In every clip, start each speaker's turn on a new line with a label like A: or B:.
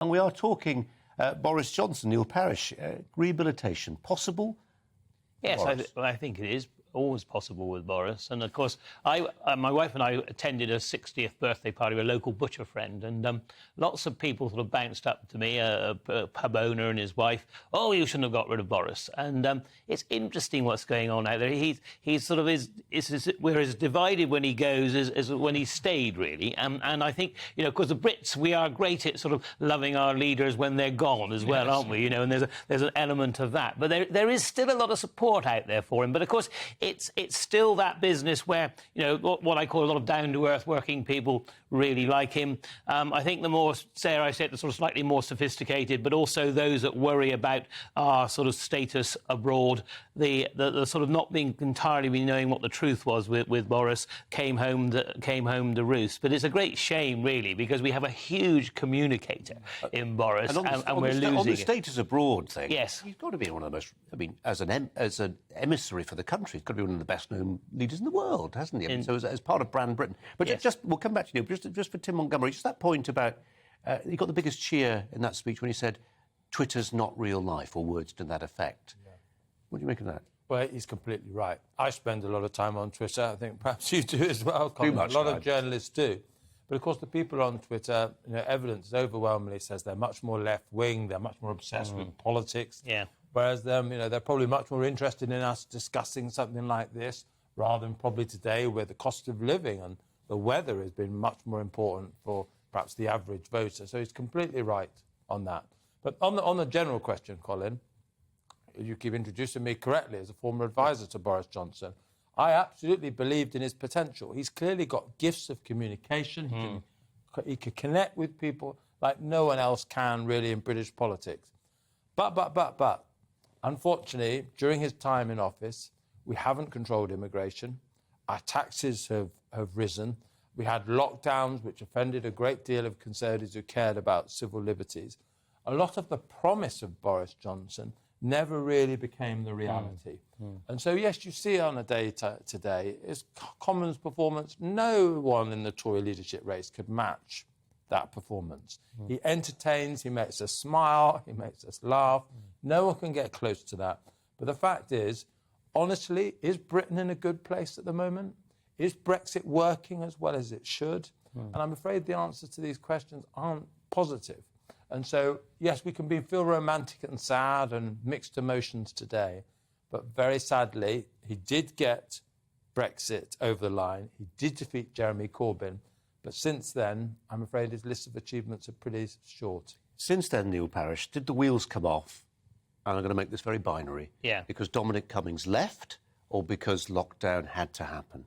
A: And we are talking Boris Johnson, Neil Parish, rehabilitation possible?
B: Yes, I think it is always possible with Boris. And of course, my wife and I attended a 60th birthday party with a local butcher friend, and lots of people sort of bounced up to me, a pub owner and his wife, "Oh, you shouldn't have got rid of Boris." And it's interesting what's going on out there. He's sort of we're as divided when he goes as when he stayed, really. And I think, you know, because the Brits, we are great at sort of loving our leaders when they're gone as well, aren't we? You know, and there's an element of that. But there is still a lot of support out there for him. But of course, it's still that business where, you know, what I call a lot of down-to-earth working people really like him. I think the more, dare I say it, the sort of slightly more sophisticated, but also those that worry about our sort of status abroad, the sort of not being entirely knowing what the truth was with Boris, came home to roost. But it's a great shame, really, because we have a huge communicator in Boris, and we're losing
A: on the status abroad thing.
B: Yes,
A: he's got to be one of the most. I mean, as an emissary for the country, he's got to be one of the best-known leaders in the world, hasn't he? I mean, so as part of Brand Britain. But
B: yes.
A: We'll come back to you. Just for Tim Montgomery, just that point about he got the biggest cheer in that speech when he said, "Twitter's not real life," or words to that effect. Yeah. What do you make of that?
C: Well, he's completely right. I spend a lot of time on Twitter. I think perhaps you do as well, Colin.
A: Too much.
C: A lot of journalists do. But of course, the people on Twitter, you know, evidence overwhelmingly says they're much more left-wing. They're much more obsessed with politics.
B: Yeah.
C: Whereas them, you know, they're probably much more interested in us discussing something like this rather than probably today, where the cost of living and the weather has been much more important for perhaps the average voter. So he's completely right on that. But on the general question, Colin, you keep introducing me correctly as a former advisor to Boris Johnson. I absolutely believed in his potential. He's clearly got gifts of communication. He could connect with people like no one else can really in British politics. But, unfortunately, during his time in office, we haven't controlled immigration. Our taxes have risen. We had lockdowns, which offended a great deal of Conservatives who cared about civil liberties. A lot of the promise of Boris Johnson never really became the reality. And so, yes, you see on a day today, his Commons performance, no one in the Tory leadership race could match that performance. He entertains, he makes us smile, he makes us laugh. No one can get close to that. But the fact is, honestly, is Britain in a good place at the moment? Is Brexit working as well as it should? And I'm afraid the answers to these questions aren't positive. And so, yes, we can feel romantic and sad and mixed emotions today. But very sadly, he did get Brexit over the line. He did defeat Jeremy Corbyn. But since then, I'm afraid his list of achievements are pretty short.
A: Since then, Neil Parish, did the wheels come off? And I'm going to make this very binary.
B: Yeah.
A: Because Dominic Cummings left or because lockdown had to happen?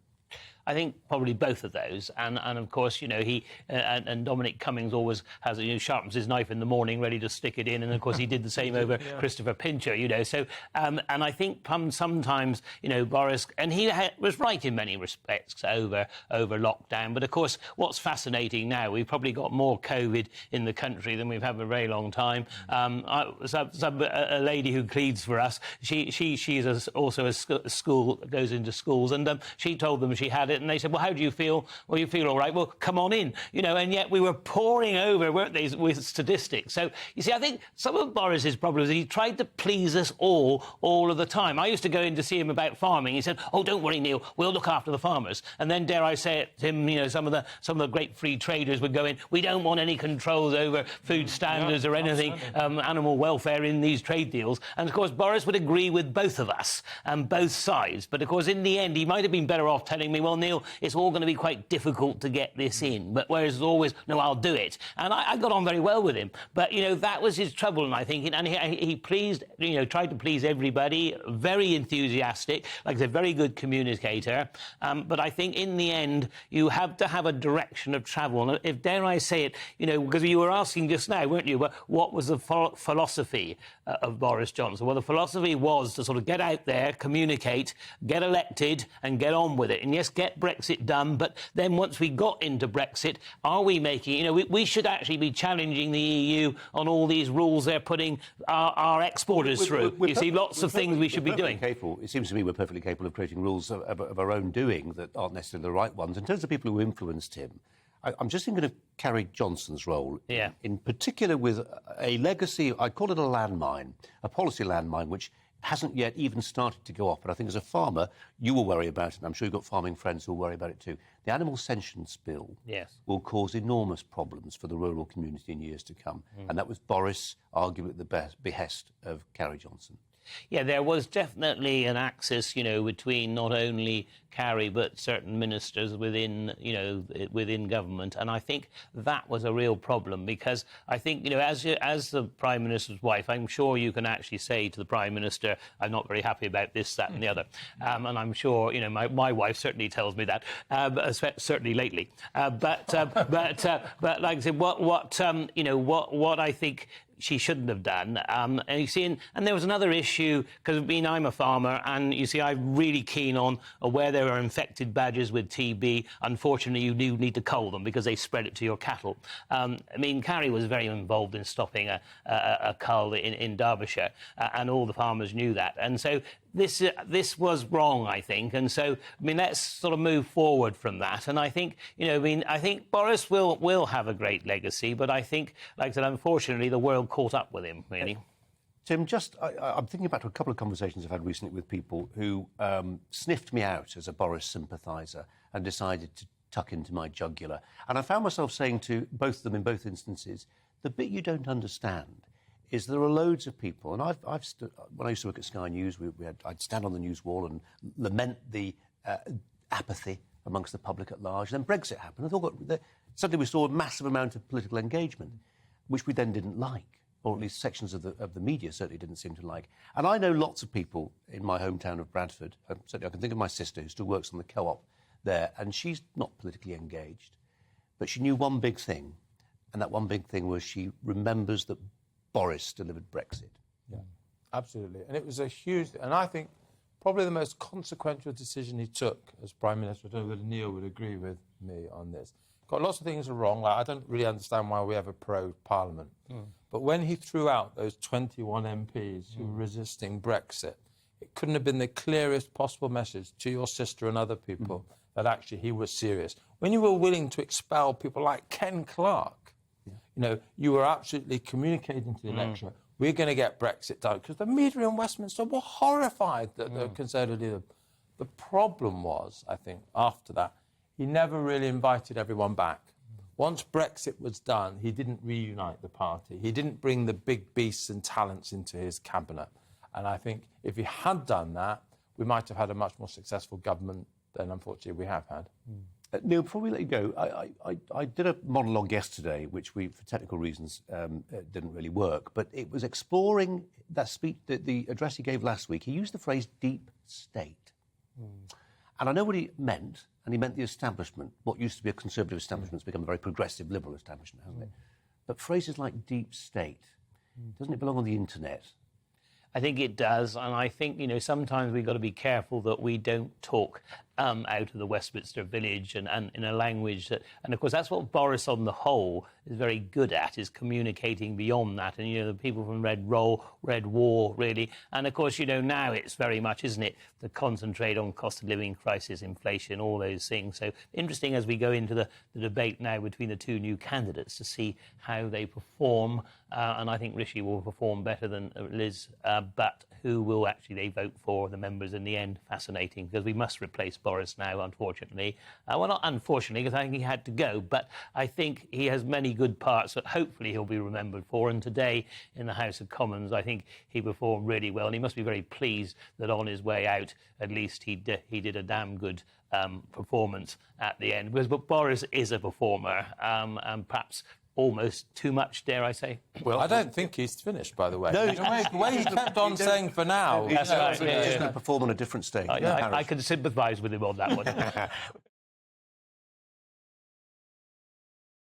B: I think probably both of those, and of course, you know, he and Dominic Cummings always has, you know, sharpens his knife in the morning, ready to stick it in, and of course he did the same over Christopher Pincher, you know. So, and I think sometimes, you know, Boris, and he was right in many respects over lockdown. But of course, what's fascinating now, we've probably got more COVID in the country than we've had for a very long time. A lady who pleads for us, she's also a school, goes into schools, and she told them she had it, and they said, "Well, how do you feel?" "Well, you feel all right." "Well, come on in." You know, and yet we were pouring over, weren't they, with statistics. So, you see, I think some of Boris's problems, he tried to please us all of the time. I used to go in to see him about farming. He said, "Oh, don't worry, Neil, we'll look after the farmers." And then, dare I say it, Tim, you know, some of the great free traders would go in, "We don't want any controls over food standards or anything, animal welfare in these trade deals." And, of course, Boris would agree with both of us and both sides. But, of course, in the end, he might have been better off telling me, "Well, Neil, it's all going to be quite difficult to get this in." But whereas always, "No, I'll do it." And I got on very well with him. But, you know, that was his trouble, and I think. And he pleased, you know, tried to please everybody, very enthusiastic, like I said, very good communicator. But I think in the end, you have to have a direction of travel. And if, dare I say it, you know, because you were asking just now, weren't you, what was the philosophy of Boris Johnson? Well, the philosophy was to sort of get out there, communicate, get elected, and get on with it. And yes, get Brexit done, but then once we got into Brexit, are we making... You know, we should actually be challenging the EU on all these rules they're putting our exporters through. You see, lots of things we should be doing.
A: It seems to me we're perfectly capable of creating rules of our own doing that aren't necessarily the right ones. In terms of people who influenced him, I'm just thinking of Carrie Johnson's role,
B: Yeah.
A: in particular with a legacy, I'd call it a landmine, a policy landmine, which hasn't yet even started to go off. But I think as a farmer, you will worry about it, and I'm sure you've got farming friends who will worry about it too. The animal sentience bill will cause enormous problems for the rural community in years to come. And that was Boris arguing at the behest of Carrie Johnson.
B: Yeah, there was definitely an axis, between not only Carrie but certain ministers within, within government, and I think that was a real problem because I think, as the Prime Minister's wife, I'm sure you can actually say to the Prime Minister, "I'm not very happy about this, that, and the other," and I'm sure, my wife certainly tells me that, certainly lately. But like I said, what I think she shouldn't have done. And you see, and there was another issue, because I'm a farmer, and you see, I'm really keen on where there are infected badgers with TB. Unfortunately, you do need to cull them because they spread it to your cattle. Carrie was very involved in stopping a cull in Derbyshire, and all the farmers knew that. And so this was wrong, I think. And so, let's sort of move forward from that. And I think, I think Boris will have a great legacy, but I think, like I said, unfortunately, the world caught up with him, really.
A: Tim, I'm thinking back to a couple of conversations I've had recently with people who sniffed me out as a Boris sympathiser and decided to tuck into my jugular. And I found myself saying to both of them in both instances, the bit you don't understand is there are loads of people, and when I used to work at Sky News, I'd stand on the news wall and lament the apathy amongst the public at large. Then Brexit happened. Suddenly we saw a massive amount of political engagement, which we then didn't like, or at least sections of the media certainly didn't seem to like. And I know lots of people in my hometown of Bradford. Certainly I can think of my sister who still works on the co-op there, and she's not politically engaged, but she knew one big thing, and that one big thing was she remembers that Boris delivered Brexit.
C: Yeah, absolutely. And it was a huge, and I think probably the most consequential decision he took as Prime Minister. I don't know whether Neil would agree with me on this. Got lots of things wrong. Like, I don't really understand why we have a pro-Parliament. But when he threw out those 21 MPs who were resisting Brexit, it couldn't have been the clearest possible message to your sister and other people that actually he was serious. When you were willing to expel people like Ken Clarke, you were absolutely communicating to the electorate, we're going to get Brexit done, because the media in Westminster were horrified that the Conservative leader. The problem was, I think, after that, he never really invited everyone back. Once Brexit was done, he didn't reunite the party. He didn't bring the big beasts and talents into his cabinet. And I think if he had done that, we might have had a much more successful government than, unfortunately, we have had.
A: Neil, before we let you go, I did a monologue yesterday, which for technical reasons, didn't really work, but it was exploring that speech, the address he gave last week. He used the phrase deep state. And I know what he meant, and he meant the establishment. What used to be a conservative establishment has become a very progressive liberal establishment, hasn't it? But phrases like deep state, doesn't it belong on the internet?
B: I think it does, and I think, sometimes we've got to be careful that we don't talk out of the Westminster Village and in a language that... And, of course, that's what Boris, on the whole, is very good at, is communicating beyond that. And, the people from Red War, really. And, of course, now it's very much, isn't it, to concentrate on cost of living crisis, inflation, all those things. So interesting as we go into the debate now between the two new candidates to see how they perform. And I think Rishi will perform better than Liz, but who will actually they vote for, the members in the end? Fascinating, because we must replace Boris now, unfortunately. Well, not unfortunately, because I think he had to go, but I think he has many good parts that hopefully he'll be remembered for. And today, in the House of Commons, I think he performed really well, and he must be very pleased that on his way out, at least he did a damn good performance at the end. But Boris is a performer, and perhaps almost too much, dare I say.
C: Well, I don't think he's finished, by the way.
A: No,
C: the way he kept on saying for now.
A: He's going to perform on a different stage.
B: I can sympathise with him on that one.